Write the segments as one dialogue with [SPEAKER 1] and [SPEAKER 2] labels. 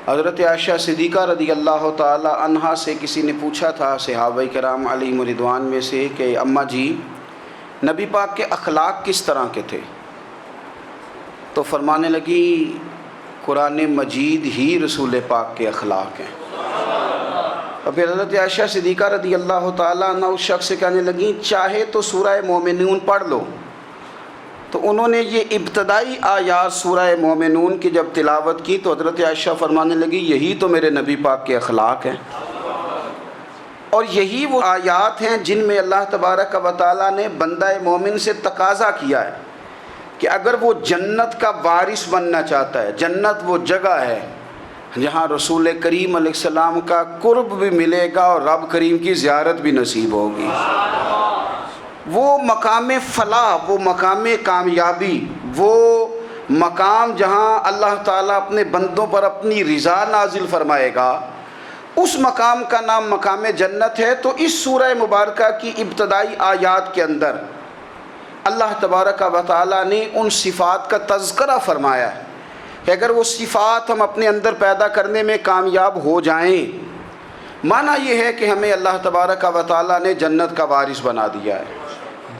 [SPEAKER 1] حضرت عائشہ صدیقہ رضی اللہ تعالی عنہا سے کسی نے پوچھا تھا صحابہ کرام علیہم رضوان میں سے کہ اماں جی نبی پاک کے اخلاق کس طرح کے تھے؟ تو فرمانے لگی قرآن مجید ہی رسول پاک کے اخلاق ہیں۔ اور پھر حضرت عائشہ صدیقہ رضی اللہ تعالیٰ عنہ اس شخص سے کہنے لگیں چاہے تو سورہ مومنون پڑھ لو۔ تو انہوں نے یہ ابتدائی آیات سورہ مومنون کی جب تلاوت کی تو حضرت عائشہ فرمانے لگی یہی تو میرے نبی پاک کے اخلاق ہیں، اور یہی وہ آیات ہیں جن میں اللہ تبارک و تعالیٰ نے بندہ مومن سے تقاضا کیا ہے کہ اگر وہ جنت کا وارث بننا چاہتا ہے، جنت وہ جگہ ہے جہاں رسول کریم علیہ السلام کا قرب بھی ملے گا اور رب کریم کی زیارت بھی نصیب ہوگی، وہ مقام فلاح، وہ مقام کامیابی، وہ مقام جہاں اللہ تعالیٰ اپنے بندوں پر اپنی رضا نازل فرمائے گا، اس مقام کا نام مقام جنت ہے۔ تو اس سورہ مبارکہ کی ابتدائی آیات کے اندر اللہ تبارک و تعالیٰ نے ان صفات کا تذکرہ فرمایا ہے کہ اگر وہ صفات ہم اپنے اندر پیدا کرنے میں کامیاب ہو جائیں، معنی یہ ہے کہ ہمیں اللہ تبارک و تعالیٰ نے جنت کا وارث بنا دیا ہے۔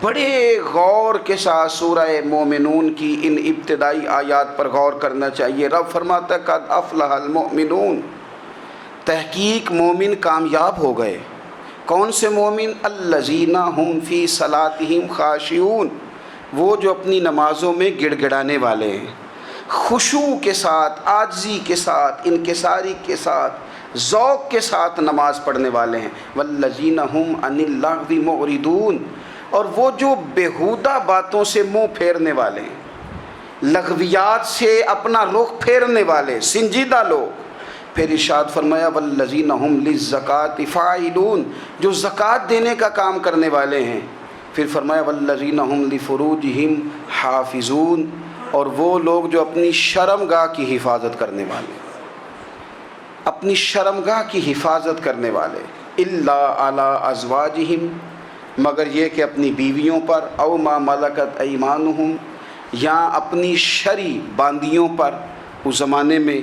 [SPEAKER 1] بڑے غور کے ساتھ سورہ مومنون کی ان ابتدائی آیات پر غور کرنا چاہیے۔ رب فرماتا ہے قد افلح المؤمنون، تحقیق مومن کامیاب ہو گئے۔ کون سے مومن؟ الذین ہم فی صلاتہم خاشعون، وہ جو اپنی نمازوں میں گڑ گڑانے والے ہیں، خشوع کے ساتھ، عاجزی کے ساتھ، انکساری کے ساتھ، ذوق کے ساتھ نماز پڑھنے والے ہیں۔ والذین ہم عن اللغو معرضون، اور وہ جو بیہودہ باتوں سے منہ پھیرنے والے ہیں، لغویات سے اپنا رخ پھیرنے والے سنجیدہ لوگ۔ پھر ارشاد فرمایا والذین ہم للزکاۃ فاعلون، جو زکوٰۃ دینے کا کام کرنے والے ہیں۔ پھر فرمایا والذین ہم لفروجہم حافظون، اور وہ لوگ جو اپنی شرمگاہ کی حفاظت کرنے والے، اپنی شرمگاہ کی حفاظت کرنے والے۔ الا علی ازواجہم، مگر یہ کہ اپنی بیویوں پر، او ما ملکت ایمانہم، یا اپنی شرعی باندیوں پر۔ اس زمانے میں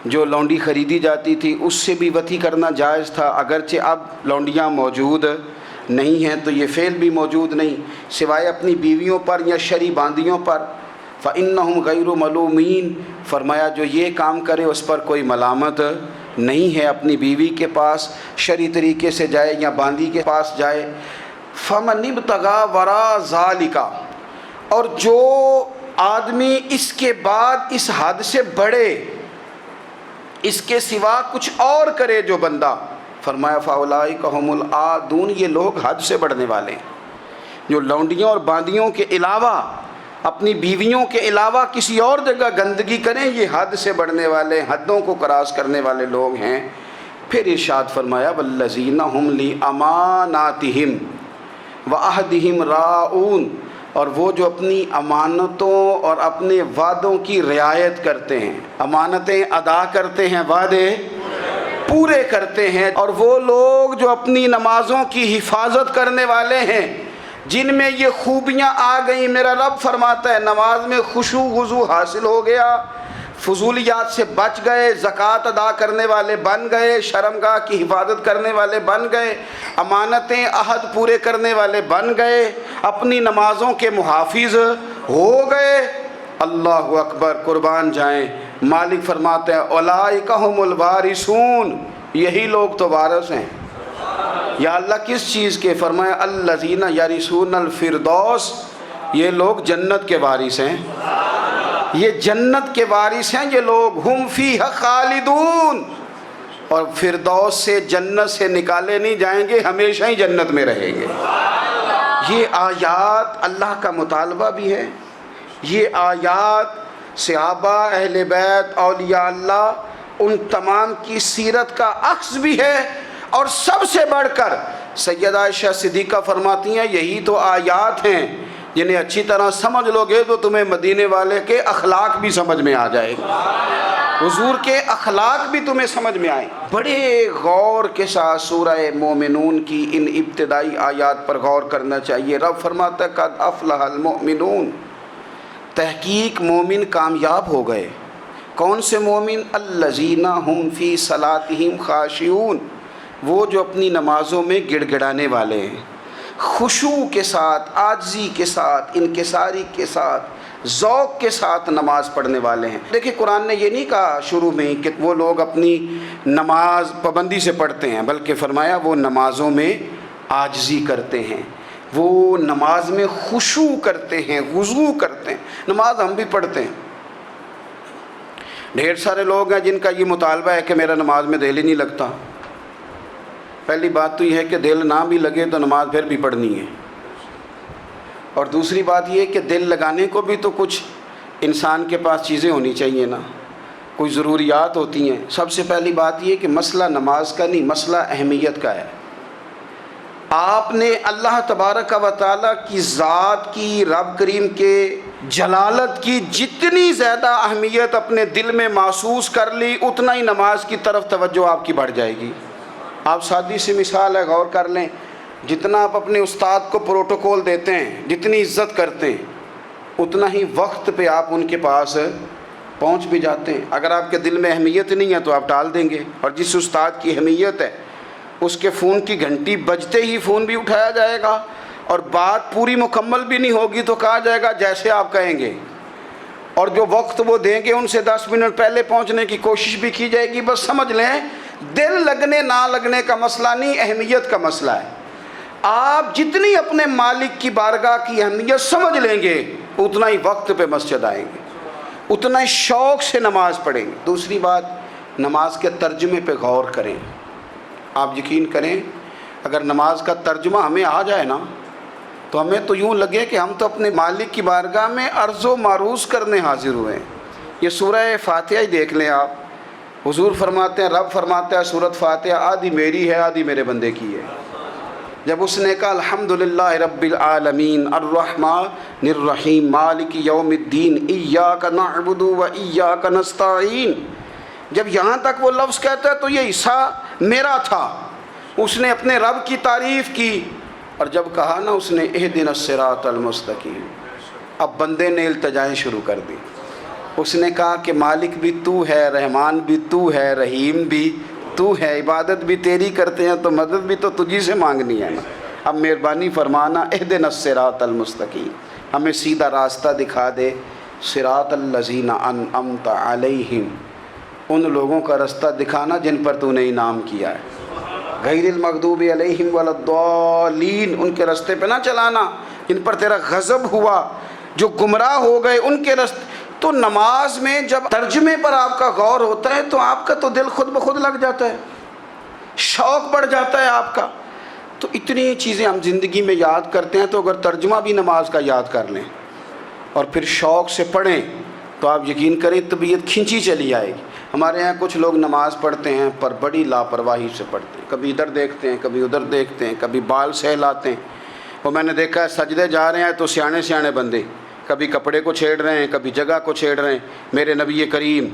[SPEAKER 1] جو لونڈی خریدی جاتی تھی اس سے بھی وطی کرنا جائز تھا، اگرچہ اب لونڈیاں موجود نہیں ہیں تو یہ فعل بھی موجود نہیں، سوائے اپنی بیویوں پر یا شرعی باندیوں پر۔ فإنہم غیر ملومین، فرمایا جو یہ کام کرے اس پر کوئی ملامت نہیں ہے، اپنی بیوی کے پاس شرعی طریقے سے جائے یا باندی کے پاس جائے۔ فمن ابتغى وراء ذلك، اور جو آدمی اس کے بعد اس حد سے بڑھے، اس کے سوا کچھ اور کرے جو بندہ، فرمایا فاولئک هم العادون، یہ لوگ حد سے بڑھنے والے ہیں۔ جو لونڈیوں اور باندیوں کے علاوہ، اپنی بیویوں کے علاوہ کسی اور جگہ گندگی کریں، یہ حد سے بڑھنے والے، حدوں کو کراس کرنے والے لوگ ہیں۔ پھر ارشاد فرمایا والذین هم لاماناتہم وعہدہم راعون، اور وہ جو اپنی امانتوں اور اپنے وعدوں کی رعایت کرتے ہیں، امانتیں ادا کرتے ہیں، وعدے پورے کرتے ہیں۔ اور وہ لوگ جو اپنی نمازوں کی حفاظت کرنے والے ہیں، جن میں یہ خوبیاں آ گئیں۔ میرا رب فرماتا ہے نماز میں خشوع خضوع حاصل ہو گیا، فضولیات سے بچ گئے، زکوٰۃ ادا کرنے والے بن گئے، شرمگاہ کی حفاظت کرنے والے بن گئے، امانتیں عہد پورے کرنے والے بن گئے، اپنی نمازوں کے محافظ ہو گئے۔ اللہ اکبر، قربان جائیں۔ مالک فرماتے ہیں اولئک ھم الوارثون، یہی لوگ تو وارث ہیں۔ یا اللہ کس چیز کے؟ فرمایا الذین یرثون الفردوس، یہ لوگ جنت کے وارث ہیں، یہ جنت کے وارث ہیں یہ لوگ۔ ہم فیہا خالدون، اور فردوس سے، جنت سے نکالے نہیں جائیں گے، ہمیشہ ہی جنت میں رہیں گے۔ یہ آیات اللہ کا مطالبہ بھی ہے، یہ آیات صحابہ، اہل بیت، اولیاء اللہ، ان تمام کی سیرت کا عکس بھی ہے۔ اور سب سے بڑھ کر سیدہ عائشہ صدیقہ فرماتی ہیں یہی تو آیات ہیں جنہیں اچھی طرح سمجھ لو گے تو تمہیں مدینے والے کے اخلاق بھی سمجھ میں آ جائے گا، حضور کے اخلاق بھی تمہیں سمجھ میں آئیں۔ بڑے غور کے ساتھ سورہ مومنون کی ان ابتدائی آیات پر غور کرنا چاہیے۔ رب فرماتا ہے قد افلح المؤمنون، تحقیق مومن کامیاب ہو گئے۔ کون سے مومن؟ الذین ہم فی صلاتہم خاشعون، وہ جو اپنی نمازوں میں گڑ گڑانے والے ہیں، خشوع کے ساتھ، عاجزی کے ساتھ، انکساری کے ساتھ، ذوق کے ساتھ نماز پڑھنے والے ہیں۔ دیکھیں قرآن نے یہ نہیں کہا شروع میں کہ وہ لوگ اپنی نماز پابندی سے پڑھتے ہیں، بلکہ فرمایا وہ نمازوں میں عاجزی کرتے ہیں، وہ نماز میں خشوع کرتے ہیں، خضوع کرتے ہیں۔ نماز ہم بھی پڑھتے ہیں، ڈھیر سارے لوگ ہیں جن کا یہ مطالبہ ہے کہ میرا نماز میں دل ہی نہیں لگتا۔ پہلی بات تو یہ ہے کہ دل نہ بھی لگے تو نماز پھر بھی پڑھنی ہے، اور دوسری بات یہ ہے کہ دل لگانے کو بھی تو کچھ انسان کے پاس چیزیں ہونی چاہیے نا، کوئی ضروریات ہوتی ہیں۔ سب سے پہلی بات یہ کہ مسئلہ نماز کا نہیں، مسئلہ اہمیت کا ہے۔ آپ نے اللہ تبارک و تعالیٰ کی ذات کی، رب کریم کے جلالت کی جتنی زیادہ اہمیت اپنے دل میں محسوس کر لی، اتنا ہی نماز کی طرف توجہ آپ کی بڑھ جائے گی۔ آپ سادی سی مثال ہے، غور کر لیں، جتنا آپ اپنے استاد کو پروٹوکول دیتے ہیں، جتنی عزت کرتے ہیں، اتنا ہی وقت پہ آپ ان کے پاس پہنچ بھی جاتے ہیں۔ اگر آپ کے دل میں اہمیت نہیں ہے تو آپ ٹال دیں گے، اور جس استاد کی اہمیت ہے اس کے فون کی گھنٹی بجتے ہی فون بھی اٹھایا جائے گا، اور بات پوری مکمل بھی نہیں ہوگی تو کہا جائے گا جیسے آپ کہیں گے، اور جو وقت وہ دیں گے ان سے 10 منٹ پہلے پہنچنے کی کوشش بھی کی جائے گی۔ بس سمجھ لیں دل لگنے نہ لگنے کا مسئلہ نہیں، اہمیت کا مسئلہ ہے۔ آپ جتنی اپنے مالک کی بارگاہ کی اہمیت سمجھ لیں گے، اتنا ہی وقت پہ مسجد آئیں گے، اتنا ہی شوق سے نماز پڑھیں گے۔ دوسری بات، نماز کے ترجمے پہ غور کریں۔ آپ یقین کریں اگر نماز کا ترجمہ ہمیں آ جائے نا تو ہمیں تو یوں لگے کہ ہم تو اپنے مالک کی بارگاہ میں عرض و معروض کرنے حاضر ہوئے ہیں۔ یہ سورہ فاتحہ ہی دیکھ لیں آپ، حضور فرماتے ہیں، رب فرماتا ہے سورۃ فاتحہ آدھی میری ہے آدھی میرے بندے کی ہے۔ جب اس نے کہا الحمدللہ رب العالمین الرحمن الرحیم مالک یوم الدین ایاک نعبد و ایاک نستعین، جب یہاں تک وہ لفظ کہتا ہے تو یہ حصہ میرا تھا۔ اس نے اپنے رب کی تعریف کی، اور جب کہا نا اس نے اہدنا الصراط المستقیم، اب بندے نے التجائیں شروع کر دی۔ اس نے کہا کہ مالک بھی تو ہے، رحمان بھی تو ہے، رحیم بھی تو ہے، عبادت بھی تیری کرتے ہیں تو مدد بھی تو تجھی سے مانگنی ہے نا، اب مہربانی فرمانا اہدنا الصراط المستقیم، ہمیں سیدھا راستہ دکھا دے، صراط الذین انعمت علیہم، ان لوگوں کا راستہ دکھانا جن پر تو نے انعام کیا ہے، غیر المغضوب علیہم ولا الضالین، ان کے راستے پہ نہ چلانا جن پر تیرا غضب ہوا، جو گمراہ ہو گئے ان کے راستے۔ تو نماز میں جب ترجمے پر آپ کا غور ہوتا ہے تو آپ کا تو دل خود بخود لگ جاتا ہے، شوق بڑھ جاتا ہے آپ کا۔ تو اتنی چیزیں ہم زندگی میں یاد کرتے ہیں، تو اگر ترجمہ بھی نماز کا یاد کر لیں اور پھر شوق سے پڑھیں تو آپ یقین کریں طبیعت کھنچی چلی آئے گی۔ ہمارے یہاں کچھ لوگ نماز پڑھتے ہیں پر بڑی لاپرواہی سے پڑھتے ہیں، کبھی ادھر دیکھتے ہیں کبھی ادھر دیکھتے ہیں، کبھی بال سہلاتے ہیں۔ وہ میں نے دیکھا ہے سجدے جا رہے ہیں تو سیانے سیانے بندے کبھی کپڑے کو چھیڑ رہے ہیں کبھی جگہ کو چھیڑ رہے ہیں۔ میرے نبی کریم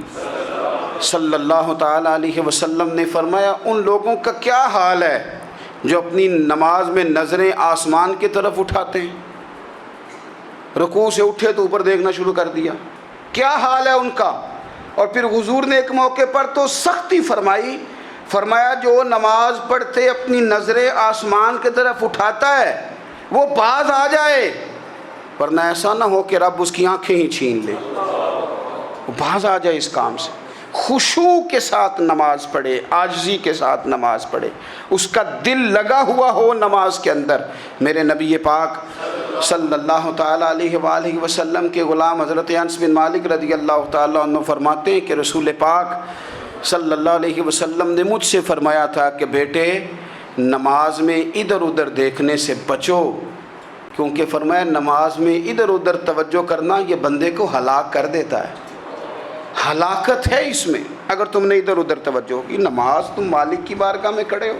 [SPEAKER 1] صلی اللہ تعالیٰ علیہ وسلم نے فرمایا ان لوگوں کا کیا حال ہے جو اپنی نماز میں نظریں آسمان کی طرف اٹھاتے ہیں، رکوع سے اٹھے تو اوپر دیکھنا شروع کر دیا، کیا حال ہے ان کا۔ اور پھر حضور نے ایک موقع پر تو سختی فرمائی، فرمایا جو نماز پڑھتے اپنی نظریں آسمان کی طرف اٹھاتا ہے وہ باز آ جائے، ورنہ ایسا نہ ہو کہ رب اس کی آنکھیں ہی چھین لے، وہ باز آ جائے اس کام سے۔ خشوع کے ساتھ نماز پڑھے، عاجزی کے ساتھ نماز پڑھے، اس کا دل لگا ہوا ہو نماز کے اندر۔ میرے نبی پاک صلی اللہ تعالیٰ علیہ وآلہ وسلم کے غلام حضرت انس بن مالک رضی اللہ تعالیٰ عنہ فرماتے ہیں کہ رسول پاک صلی اللہ علیہ وسلم نے مجھ سے فرمایا تھا کہ بیٹے نماز میں ادھر ادھر دیکھنے سے بچو، کیونکہ فرمایا نماز میں ادھر ادھر توجہ کرنا یہ بندے کو ہلاک کر دیتا ہے، ہلاکت ہے اس میں اگر تم نے ادھر ادھر توجہ کی۔ نماز تم مالک کی بارگاہ میں کھڑے ہو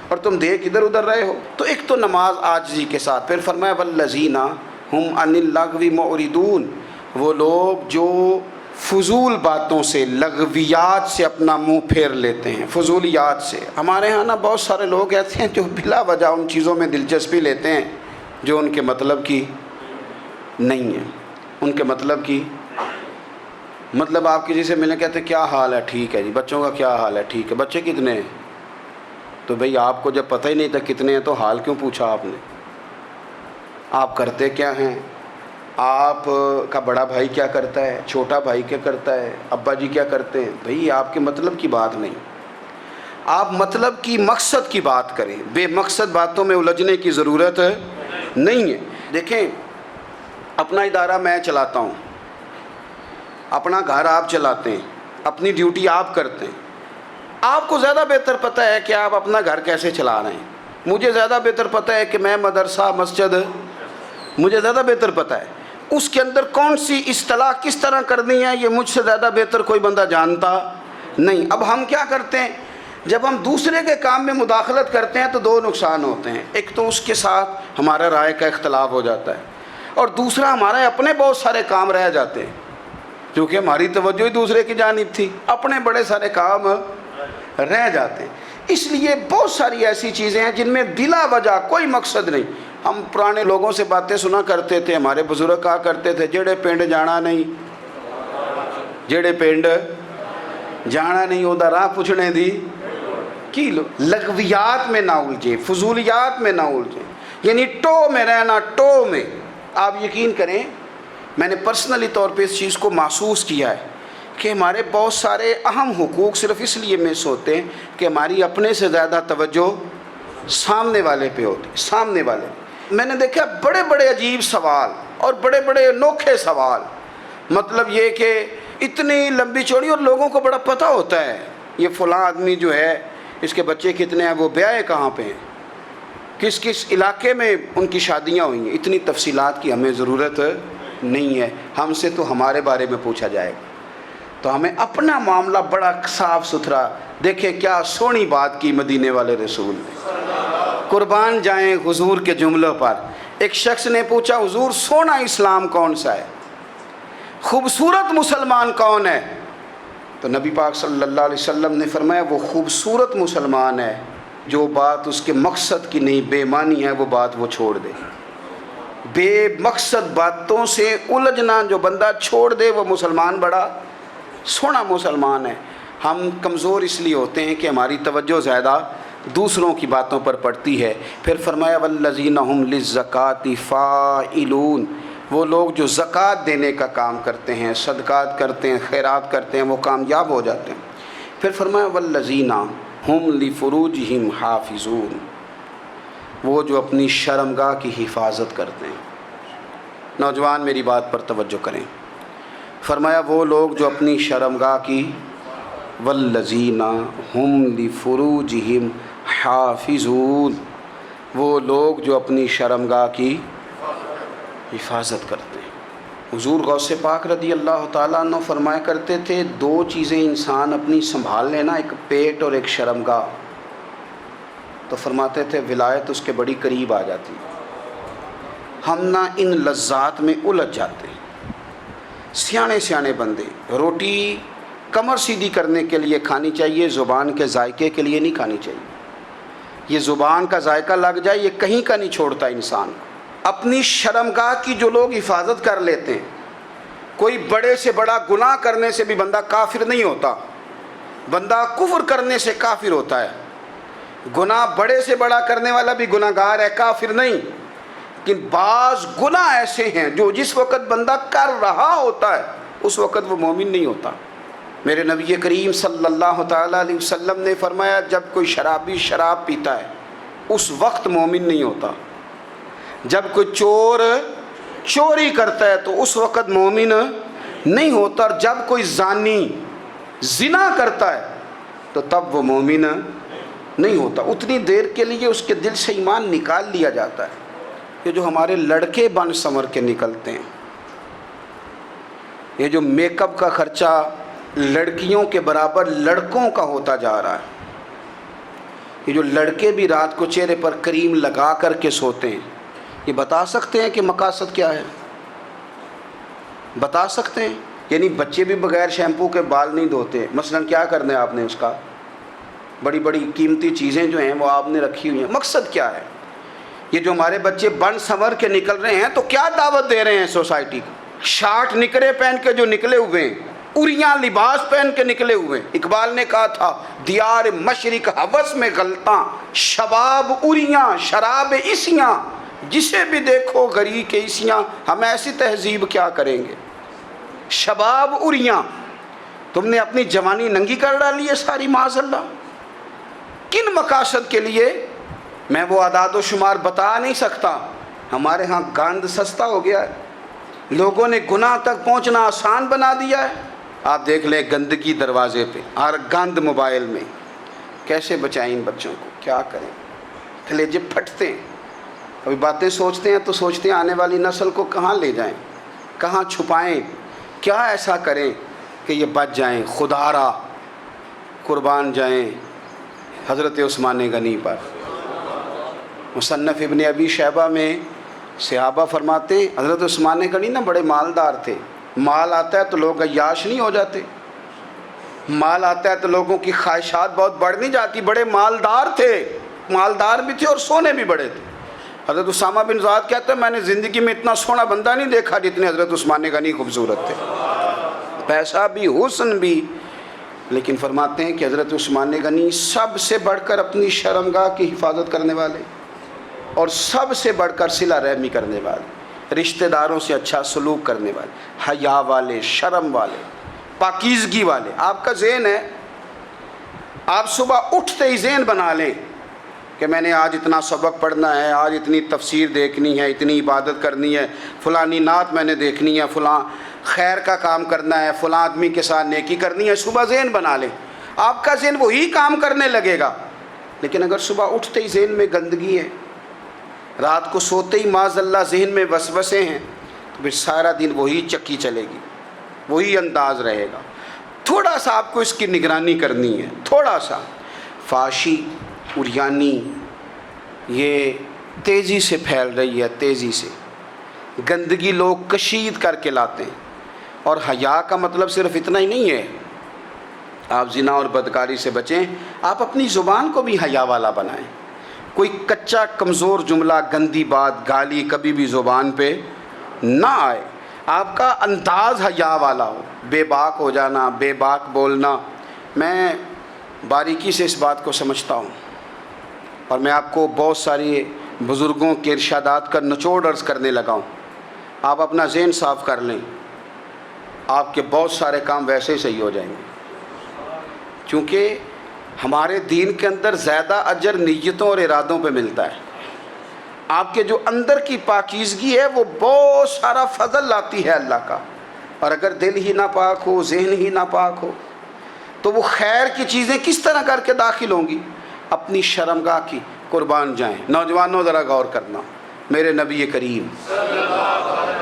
[SPEAKER 1] اور تم دیکھ ادھر ادھر رہے ہو۔ تو ایک تو نماز عاجزی کے ساتھ، پھر فرمایا والذین ہم عن اللغو معرضون، وہ لوگ جو فضول باتوں سے، لغویات سے اپنا منہ پھیر لیتے ہیں، فضولیات سے۔ ہمارے ہاں نا بہت سارے لوگ ایسے ہیں جو بلا وجہ ان چیزوں میں دلچسپی لیتے ہیں جو ان کے مطلب کی نہیں ہے، ان کے مطلب کی مطلب آپ کسی سے ملنے کہتے ہیں کیا حال ہے؟ ٹھیک ہے جی۔ بچوں کا کیا حال ہے؟ ٹھیک ہے۔ بچے کتنے ہیں؟ تو بھئی آپ کو جب پتہ ہی نہیں تھا کتنے ہیں تو حال کیوں پوچھا آپ نے؟ آپ کرتے کیا ہیں؟ آپ کا بڑا بھائی کیا کرتا ہے؟ چھوٹا بھائی کیا کرتا ہے؟ ابا جی کیا کرتے ہیں؟ بھئی آپ کے مطلب کی بات نہیں، آپ مطلب کی مقصد کی بات کریں، بے مقصد باتوں میں الجھنے کی ضرورت نہیں ہے۔ دیکھیں، اپنا ادارہ میں چلاتا ہوں، اپنا گھر آپ چلاتے ہیں، اپنی ڈیوٹی آپ کرتے ہیں، آپ کو زیادہ بہتر پتہ ہے کہ آپ اپنا گھر کیسے چلا رہے ہیں، مجھے زیادہ بہتر پتہ ہے کہ میں مدرسہ مسجد، مجھے زیادہ بہتر پتہ ہے اس کے اندر کون سی اصطلاح کس طرح کرنی ہے، یہ مجھ سے زیادہ بہتر کوئی بندہ جانتا نہیں۔ اب ہم کیا کرتے ہیں، جب ہم دوسرے کے کام میں مداخلت کرتے ہیں تو دو نقصان ہوتے ہیں، ایک تو اس کے ساتھ ہمارا رائے کا اختلاف ہو جاتا ہے، اور دوسرا ہمارے اپنے بہت سارے کام رہ جاتے ہیں، کیونکہ ہماری توجہ ہی دوسرے کی جانب تھی، اپنے بڑے سارے کام رہ جاتے ہیں۔ اس لیے بہت ساری ایسی چیزیں ہیں جن میں بلا وجہ کوئی مقصد نہیں۔ ہم پرانے لوگوں سے باتیں سنا کرتے تھے، ہمارے بزرگ کہا کرتے تھے جڑے پنڈ جانا نہیں، جڑے پنڈ جانا نہیں اودہ راہ پوچھنے دی کی لو۔ لغویات میں نہ الجھے، فضولیات میں نہ الجھے، یعنی ٹو میں رہنا، ٹو میں۔ آپ یقین کریں، میں نے پرسنلی طور پہ اس چیز کو محسوس کیا ہے کہ ہمارے بہت سارے اہم حقوق صرف اس لیے مس ہوتے ہیں کہ ہماری اپنے سے زیادہ توجہ سامنے والے پہ ہوتی، سامنے والے۔ میں نے دیکھا بڑے بڑے عجیب سوال اور بڑے بڑے انوکھے سوال، مطلب یہ کہ اتنی لمبی چوڑی، اور لوگوں کو بڑا پتہ ہوتا ہے یہ فلاں آدمی جو ہے اس کے بچے کتنے ہیں، وہ بیاہ کہاں پہ ہیں، کس کس علاقے میں ان کی شادیاں ہوئی ہیں۔ اتنی تفصیلات کی ہمیں ضرورت نہیں ہے، ہم سے تو ہمارے بارے میں پوچھا جائے گا، تو ہمیں اپنا معاملہ بڑا صاف ستھرا۔ دیکھیں کیا سونی بات کی مدینے والے رسول نے، قربان جائیں حضور کے جملوں پر۔ ایک شخص نے پوچھا حضور سونا اسلام کون سا ہے، خوبصورت مسلمان کون ہے؟ تو نبی پاک صلی اللہ علیہ وسلم نے فرمایا وہ خوبصورت مسلمان ہے جو بات اس کے مقصد کی نہیں، بے معنی ہے، وہ بات وہ چھوڑ دے۔ بے مقصد باتوں سے الجھنا جو بندہ چھوڑ دے وہ مسلمان بڑا سونا مسلمان ہے۔ ہم کمزور اس لیے ہوتے ہیں کہ ہماری توجہ زیادہ دوسروں کی باتوں پر پڑتی ہے۔ پھر فرمایا والذین ھم للزکاۃ فاعلون، وہ لوگ جو زکوٰۃ دینے کا کام کرتے ہیں، صدقات کرتے ہیں، خیرات کرتے ہیں، وہ کامیاب ہو جاتے ہیں۔ پھر فرمایا والذین ھم لفروجہم حافظون، وہ جو اپنی شرمگاہ کی حفاظت کرتے ہیں۔ نوجوان میری بات پر توجہ کریں، فرمایا وہ لوگ جو اپنی شرمگاہ کی، والذین ھم لفروجہم حافظون، وہ لوگ جو اپنی شرمگاہ کی حفاظت کرتے ہیں۔ حضور غوث پاک رضی اللہ تعالیٰ عنہ فرمایا کرتے تھے دو چیزیں انسان اپنی سنبھال لینا، ایک پیٹ اور ایک شرمگاہ، تو فرماتے تھے ولایت اس کے بڑی قریب آ جاتی۔ ہم نہ ان لذات میں الجھ جاتے ہیں۔ سیانے سیانے بندے روٹی کمر سیدھی کرنے کے لیے کھانی چاہیے، زبان کے ذائقے کے لیے نہیں کھانی چاہیے۔ یہ زبان کا ذائقہ لگ جائے یہ کہیں کا نہیں چھوڑتا انسان۔ اپنی شرمگاہ کی جو لوگ حفاظت کر لیتے ہیں، کوئی بڑے سے بڑا گناہ کرنے سے بھی بندہ کافر نہیں ہوتا، بندہ کفر کرنے سے کافر ہوتا ہے۔ گناہ بڑے سے بڑا کرنے والا بھی گناہ گار ہے، کافر نہیں۔ لیکن بعض گناہ ایسے ہیں جو جس وقت بندہ کر رہا ہوتا ہے اس وقت وہ مومن نہیں ہوتا۔ میرے نبی کریم صلی اللہ تعالیٰ علیہ وسلم نے فرمایا جب کوئی شرابی شراب پیتا ہے اس وقت مومن نہیں ہوتا، جب کوئی چور چوری کرتا ہے تو اس وقت مومن نہیں ہوتا، اور جب کوئی زانی زنا کرتا ہے تو تب وہ مومن نہیں ہوتا۔ اتنی دیر کے لیے اس کے دل سے ایمان نکال لیا جاتا ہے۔ یہ جو ہمارے لڑکے بن سنور کے نکلتے ہیں، یہ جو میک اپ کا خرچہ لڑکیوں کے برابر لڑکوں کا ہوتا جا رہا ہے، یہ جو لڑکے بھی رات کو چہرے پر کریم لگا کر کے سوتے ہیں، یہ بتا سکتے ہیں کہ مقاصد کیا ہے؟ بتا سکتے ہیں؟ یعنی بچے بھی بغیر شیمپو کے بال نہیں دھوتے، مثلا کیا کرنا ہے آپ نے اس کا؟ بڑی بڑی قیمتی چیزیں جو ہیں وہ آپ نے رکھی ہوئی ہیں، مقصد کیا ہے؟ یہ جو ہمارے بچے بن سنور کے نکل رہے ہیں تو کیا دعوت دے رہے ہیں سوسائٹی کو؟ شارٹ نکرے پہن کے جو نکلے ہوئے ہیں اریاں لباس پہن کے نکلے ہوئے. اقبال نے کہا تھا دیار مشرق ہوس میں غلطاں، شباب اریاں شراب اسیاں، جسے بھی دیکھو غری کے اسیاں. ہم ایسی تہذیب کیا کریں گے؟ شباب اریاں، تم نے اپنی جوانی ننگی کر ڈالی ہے ساری معاذ اللہ. کن مقاصد کے لیے؟ میں وہ اعداد و شمار بتا نہیں سکتا. ہمارے ہاں گند سستا ہو گیا ہے، لوگوں نے گناہ تک پہنچنا آسان بنا دیا ہے. آپ دیکھ لیں گندگی دروازے پہ اور گند موبائل میں. کیسے بچائیں ان بچوں کو؟ کیا کریں؟ کلیجے پھٹتے ہیں. کبھی باتیں سوچتے ہیں تو سوچتے ہیں آنے والی نسل کو کہاں لے جائیں، کہاں چھپائیں، کیا ایسا کریں کہ یہ بچ جائیں. خدا را قربان جائیں حضرت عثمان غنی پر. مصنف ابن ابی شیبہ میں صحابہ فرماتے ہیں حضرت عثمان غنی نا بڑے مالدار تھے. مال آتا ہے تو لوگ عیاش نہیں ہو جاتے، مال آتا ہے تو لوگوں کی خواہشات بہت بڑھ نہیں جاتی. بڑے مالدار تھے، مالدار بھی تھے اور سونے بھی بڑے تھے. حضرت اسامہ بن زید کہتے ہیں میں نے زندگی میں اتنا سونا بندہ نہیں دیکھا جتنے حضرت عثمان غنی خوبصورت تھے. پیسہ بھی حسن بھی. لیکن فرماتے ہیں کہ حضرت عثمان غنی سب سے بڑھ کر اپنی شرمگاہ کی حفاظت کرنے والے اور سب سے بڑھ کر صلہ رحمی کرنے والے، رشتہ داروں سے اچھا سلوک کرنے والے، حیا والے، شرم والے، پاکیزگی والے. آپ کا ذہن ہے، آپ صبح اٹھتے ہی ذہن بنا لیں کہ میں نے آج اتنا سبق پڑھنا ہے، آج اتنی تفسیر دیکھنی ہے، اتنی عبادت کرنی ہے، فلانی نعت میں نے دیکھنی ہے، فلاں خیر کا کام کرنا ہے، فلاں آدمی کے ساتھ نیکی کرنی ہے. صبح ذہن بنا لیں، آپ کا ذہن وہی کام کرنے لگے گا. لیکن اگر صبح اٹھتے ہی ذہن میں گندگی ہے، رات کو سوتے ہی معاذ اللہ ذہن میں وسوسے ہیں، تو پھر سارا دن وہی چکی چلے گی، وہی انداز رہے گا. تھوڑا سا آپ کو اس کی نگرانی کرنی ہے. تھوڑا سا فحاشی عریانی یہ تیزی سے پھیل رہی ہے، تیزی سے گندگی لوگ کشید کر کے لاتے ہیں. اور حیا کا مطلب صرف اتنا ہی نہیں ہے آپ زنا اور بدکاری سے بچیں، آپ اپنی زبان کو بھی حیا والا بنائیں. کوئی کچا کمزور جملہ، گندی بات، گالی کبھی بھی زبان پہ نہ آئے. آپ کا انداز حیا والا ہو. بے باک ہو جانا، بے باک بولنا، میں باریکی سے اس بات کو سمجھتا ہوں اور میں آپ کو بہت ساری بزرگوں کے ارشادات کا نچوڑ عرض کرنے لگا ہوں. آپ اپنا ذہن صاف کر لیں، آپ کے بہت سارے کام ویسے ہی صحیح ہو جائیں گے. کیونکہ ہمارے دین کے اندر زیادہ اجر نیتوں اور ارادوں پہ ملتا ہے. آپ کے جو اندر کی پاکیزگی ہے وہ بہت سارا فضل لاتی ہے اللہ کا. اور اگر دل ہی نہ پاک ہو، ذہن ہی نہ پاک ہو، تو وہ خیر کی چیزیں کس طرح کر کے داخل ہوں گی؟ اپنی شرمگاہ کی قربان جائیں. نوجوانوں ذرا غور کرنا. میرے نبی کریم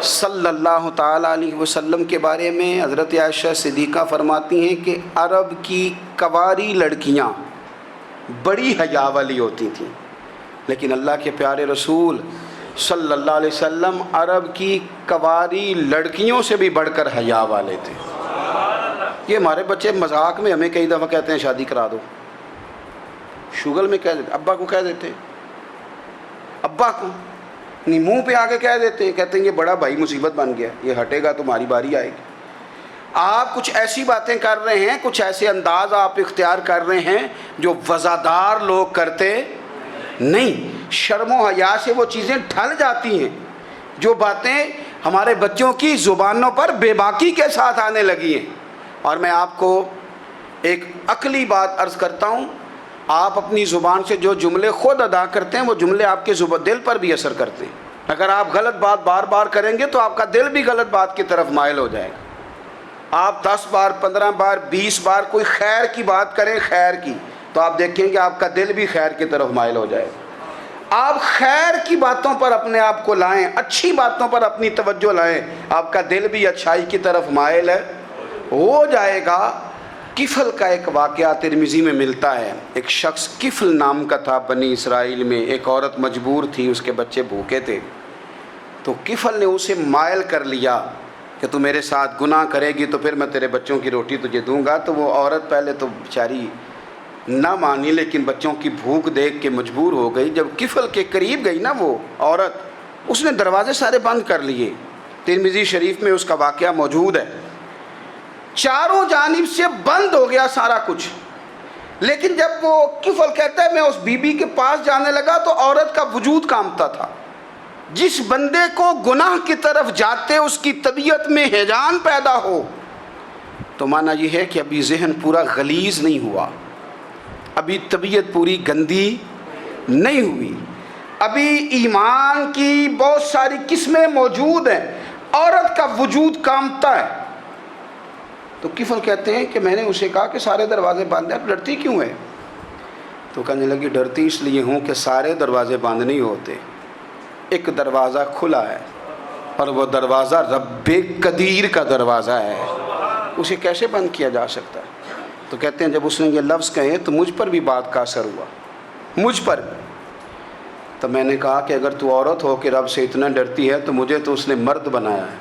[SPEAKER 1] صلی اللہ تعالیٰ علیہ وسلم کے بارے میں حضرت عائشہ صدیقہ فرماتی ہیں کہ عرب کی کنواری لڑکیاں بڑی حیا والی ہوتی تھیں، لیکن اللہ کے پیارے رسول صلی اللہ علیہ وسلم عرب کی کنواری لڑکیوں سے بھی بڑھ کر حیا والے تھے. یہ ہمارے بچے مذاق میں ہمیں کئی دفعہ کہتے ہیں شادی کرا دو، شوگل میں کہہ دیتے، ابا کو کہہ دیتے، ابا کو نہیں منہ پہ آگے کہہ دیتے ہیں، کہتے ہیں یہ بڑا بھائی مصیبت بن گیا، یہ ہٹے گا تمہاری باری آئے گی. آپ کچھ ایسی باتیں کر رہے ہیں، کچھ ایسے انداز آپ اختیار کر رہے ہیں جو وزادار لوگ کرتے نہیں. شرم و حیا سے وہ چیزیں ڈھل جاتی ہیں جو باتیں ہمارے بچوں کی زبانوں پر بے باکی کے ساتھ آنے لگی ہیں. اور میں آپ کو ایک عقلی بات عرض کرتا ہوں، آپ اپنی زبان سے جو جملے خود ادا کرتے ہیں وہ جملے آپ کے دل پر بھی اثر کرتے ہیں. اگر آپ غلط بات بار بار کریں گے تو آپ کا دل بھی غلط بات کی طرف مائل ہو جائے گا. آپ 10 بار 15 بار 20 بار کوئی خیر کی بات کریں، خیر کی، تو آپ دیکھیں گے آپ کا دل بھی خیر کی طرف مائل ہو جائے گا. آپ خیر کی باتوں پر اپنے آپ کو لائیں، اچھی باتوں پر اپنی توجہ لائیں، آپ کا دل بھی اچھائی کی طرف مائل ہو جائے گا. کفل کا ایک واقعہ ترمذی میں ملتا ہے. ایک شخص کفل نام کا تھا بنی اسرائیل میں. ایک عورت مجبور تھی، اس کے بچے بھوکے تھے، تو کفل نے اسے مائل کر لیا کہ تو میرے ساتھ گناہ کرے گی تو پھر میں تیرے بچوں کی روٹی تجھے دوں گا. تو وہ عورت پہلے تو بیچاری نہ مانی، لیکن بچوں کی بھوک دیکھ کے مجبور ہو گئی. جب کفل کے قریب گئی نا وہ عورت، اس نے دروازے سارے بند کر لیے. ترمذی شریف میں اس کا واقعہ موجود ہے. چاروں جانب سے بند ہو گیا سارا کچھ. لیکن جب وہ کفل کہتا ہے میں اس بی بی کے پاس جانے لگا تو عورت کا وجود کانپتا تھا. جس بندے کو گناہ کی طرف جاتے اس کی طبیعت میں ہیجان پیدا ہو تو معنی یہ ہے کہ ابھی ذہن پورا غلیظ نہیں ہوا, ابھی طبیعت پوری گندی نہیں ہوئی, ابھی ایمان کی بہت ساری قسمیں موجود ہیں, عورت کا وجود کانپتا ہے. تو کفل کہتے ہیں کہ میں نے اسے کہا کہ سارے دروازے باندھ دیں, ڈرتی کیوں ہے؟ تو کہنے لگی ڈرتی اس لیے ہوں کہ سارے دروازے بند نہیں ہوتے, ایک دروازہ کھلا ہے اور وہ دروازہ رب قدیر کا دروازہ ہے, اسے کیسے بند کیا جا سکتا ہے؟ تو کہتے ہیں جب اس نے یہ لفظ کہے تو مجھ پر بھی بات کا اثر ہوا, مجھ پر. تو میں نے کہا کہ اگر تو عورت ہو کہ رب سے اتنا ڈرتی ہے تو مجھے تو اس نے مرد بنایا ہے,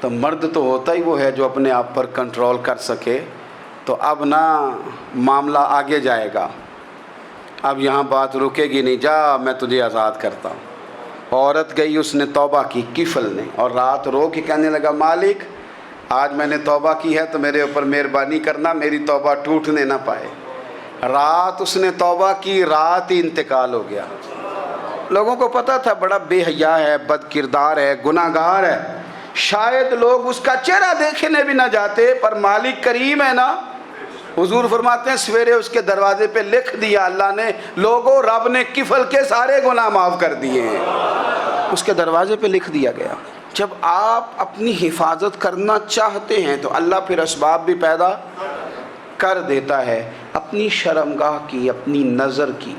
[SPEAKER 1] تو مرد تو ہوتا ہی وہ ہے جو اپنے آپ پر کنٹرول کر سکے. تو اب نہ معاملہ آگے جائے گا, اب یہاں بات رکے گی نہیں, جا میں تجھے آزاد کرتا ہوں. عورت گئی, اس نے توبہ کی کفل نے, اور رات رو کے کہنے لگا مالک آج میں نے توبہ کی ہے تو میرے اوپر مہربانی کرنا, میری توبہ ٹوٹنے نہ پائے. رات اس نے توبہ کی, رات ہی انتقال ہو گیا. لوگوں کو پتہ تھا بڑا بے حیا ہے, بد کردار ہے, گناہ گار ہے, شاید لوگ اس کا چہرہ دیکھنے بھی نہ جاتے, پر مالک کریم ہے نا. حضور فرماتے ہیں سویرے اس کے دروازے پہ لکھ دیا اللہ نے, لوگوں رب نے کفل کے سارے گناہ معاف کر دیے ہیں. اس کے دروازے پہ لکھ دیا گیا. جب آپ اپنی حفاظت کرنا چاہتے ہیں تو اللہ پھر اسباب بھی پیدا کر دیتا ہے. اپنی شرمگاہ کی, اپنی نظر کی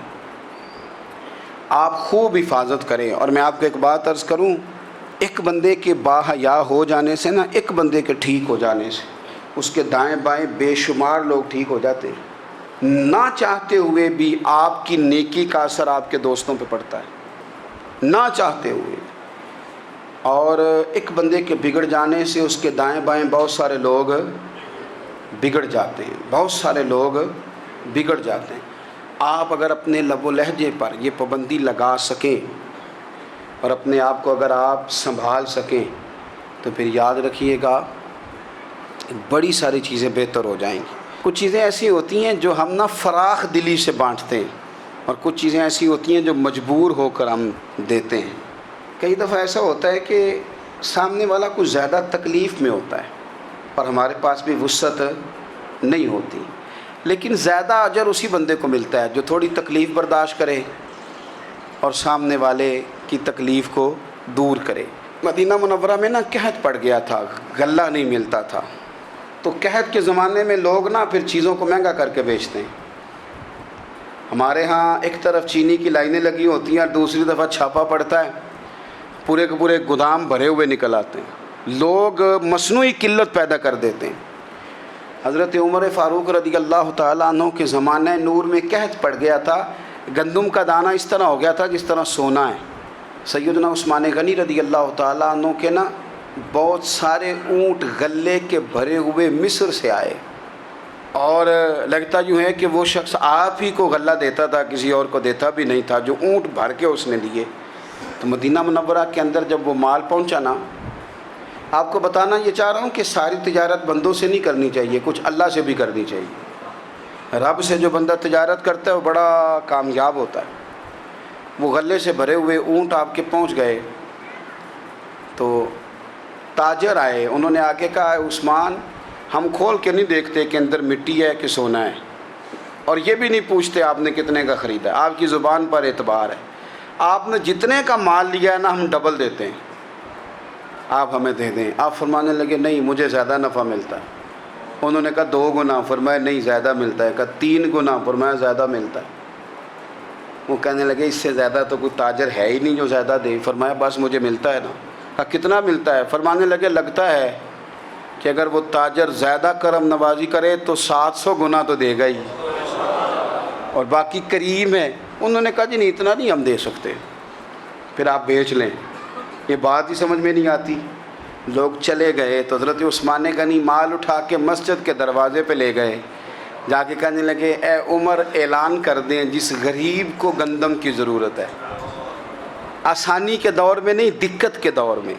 [SPEAKER 1] آپ خوب حفاظت کریں. اور میں آپ کو ایک بات عرض کروں, ایک بندے کے باحیا ہو جانے سے نا, ایک بندے کے ٹھیک ہو جانے سے اس کے دائیں بائیں بے شمار لوگ ٹھیک ہو جاتے ہیں. نہ چاہتے ہوئے بھی آپ کی نیکی کا اثر آپ کے دوستوں پہ پڑتا ہے, نہ چاہتے ہوئے. اور ایک بندے کے بگڑ جانے سے اس کے دائیں بائیں بہت سارے لوگ بگڑ جاتے ہیں, بہت سارے لوگ بگڑ جاتے ہیں. آپ اگر اپنے لب و لہجے پر یہ پابندی لگا سکیں اور اپنے آپ کو اگر آپ سنبھال سکیں تو پھر یاد رکھیے گا بڑی ساری چیزیں بہتر ہو جائیں گی. کچھ چیزیں ایسی ہوتی ہیں جو ہم نہ فراخ دلی سے بانٹتے ہیں, اور کچھ چیزیں ایسی ہوتی ہیں جو مجبور ہو کر ہم دیتے ہیں. کئی دفعہ ایسا ہوتا ہے کہ سامنے والا کچھ زیادہ تکلیف میں ہوتا ہے اور ہمارے پاس بھی وسعت نہیں ہوتی, لیکن زیادہ اجر اسی بندے کو ملتا ہے جو تھوڑی تکلیف برداشت کرے اور سامنے والے کی تکلیف کو دور کرے. مدینہ منورہ میں نا قحط پڑ گیا تھا, غلہ نہیں ملتا تھا. تو قحط کے زمانے میں لوگ نا پھر چیزوں کو مہنگا کر کے بیچتے ہیں. ہمارے ہاں ایک طرف چینی کی لائنیں لگی ہوتی ہیں اور دوسری دفعہ چھاپا پڑتا ہے, پورے کے پورے گودام بھرے ہوئے نکل آتے ہیں. لوگ مصنوعی قلت پیدا کر دیتے ہیں. حضرت عمر فاروق رضی اللہ تعالیٰ عنہ کے زمانہ نور میں قحط پڑ گیا تھا. گندم کا دانہ اس طرح ہو گیا تھا جس طرح سونا ہے. سیدنا عثمان غنی رضی اللہ تعالیٰ عنہ کے نا بہت سارے اونٹ غلے کے بھرے ہوئے مصر سے آئے, اور لگتا یوں ہے کہ وہ شخص آپ ہی کو غلہ دیتا تھا, کسی اور کو دیتا بھی نہیں تھا, جو اونٹ بھر کے اس نے لیے. تو مدینہ منورہ کے اندر جب وہ مال پہنچا نا, آپ کو بتانا یہ چاہ رہا ہوں کہ ساری تجارت بندوں سے نہیں کرنی چاہیے, کچھ اللہ سے بھی کرنی چاہیے. رب سے جو بندہ تجارت کرتا ہے وہ بڑا کامیاب ہوتا ہے. وہ غلے سے بھرے ہوئے اونٹ آپ کے پہنچ گئے تو تاجر آئے, انہوں نے آگے کہا عثمان ہم کھول کے نہیں دیکھتے کہ اندر مٹی ہے کہ سونا ہے, اور یہ بھی نہیں پوچھتے آپ نے کتنے کا خریدا ہے, آپ کی زبان پر اعتبار ہے. آپ نے جتنے کا مال لیا ہے نا ہم ڈبل دیتے ہیں, آپ ہمیں دے دیں. آپ فرمانے لگے نہیں مجھے زیادہ نفع ملتا ہے. انہوں نے کہا 2 گنا, فرمایا نہیں زیادہ ملتا ہے. کہا 3 گنا, فرمایا زیادہ ملتا ہے. وہ کہنے لگے اس سے زیادہ تو کوئی تاجر ہے ہی نہیں جو زیادہ دے. فرمایا بس مجھے ملتا ہے نا. کہا کتنا ملتا ہے؟ فرمانے لگے لگتا ہے کہ اگر وہ تاجر زیادہ کرم نوازی کرے تو 700 گنا تو دے گا ہی, اور باقی کریم ہے. انہوں نے کہا جی نہیں اتنا نہیں ہم دے سکتے, پھر آپ بیچ لیں. یہ بات ہی سمجھ میں نہیں آتی. لوگ چلے گئے تو حضرت عثمان غنی مال اٹھا کے مسجد کے دروازے پہ لے گئے. جا کے کہنے لگے اے عمر اعلان کر دیں جس غریب کو گندم کی ضرورت ہے, آسانی کے دور میں نہیں دقت کے دور میں,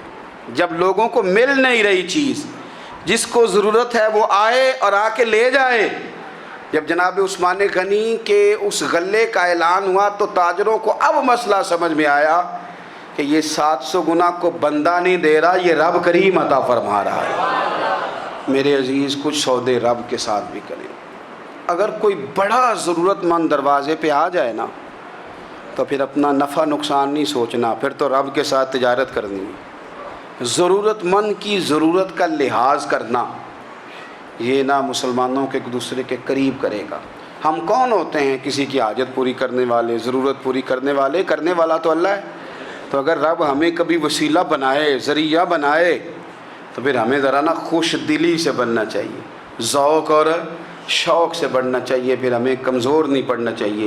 [SPEAKER 1] جب لوگوں کو مل نہیں رہی چیز, جس کو ضرورت ہے وہ آئے اور آ کے لے جائے۔ جب جناب عثمان غنی کے اس غلے کا اعلان ہوا تو تاجروں کو اب مسئلہ سمجھ میں آیا کہ یہ 700 گنا کو بندہ نہیں دے رہا، یہ رب کریم عطا فرما رہا ہے۔ میرے عزیز، کچھ سودے رب کے ساتھ بھی کریں۔ اگر کوئی بڑا ضرورت مند دروازے پہ آ جائے نا تو پھر اپنا نفع نقصان نہیں سوچنا، پھر تو رب کے ساتھ تجارت کرنی ہے۔ ضرورت مند کی ضرورت کا لحاظ کرنا، یہ نہ مسلمانوں کے ایک دوسرے کے قریب کرے گا۔ ہم کون ہوتے ہیں کسی کی حاجت پوری کرنے والے، ضرورت پوری کرنے والے؟ کرنے والا تو اللہ ہے۔ تو اگر رب ہمیں کبھی وسیلہ بنائے، ذریعہ بنائے، تو پھر ہمیں ذرا نا خوش دلی سے بننا چاہیے، ذوق اور شوق سے بڑھنا چاہیے، پھر ہمیں کمزور نہیں پڑنا چاہیے۔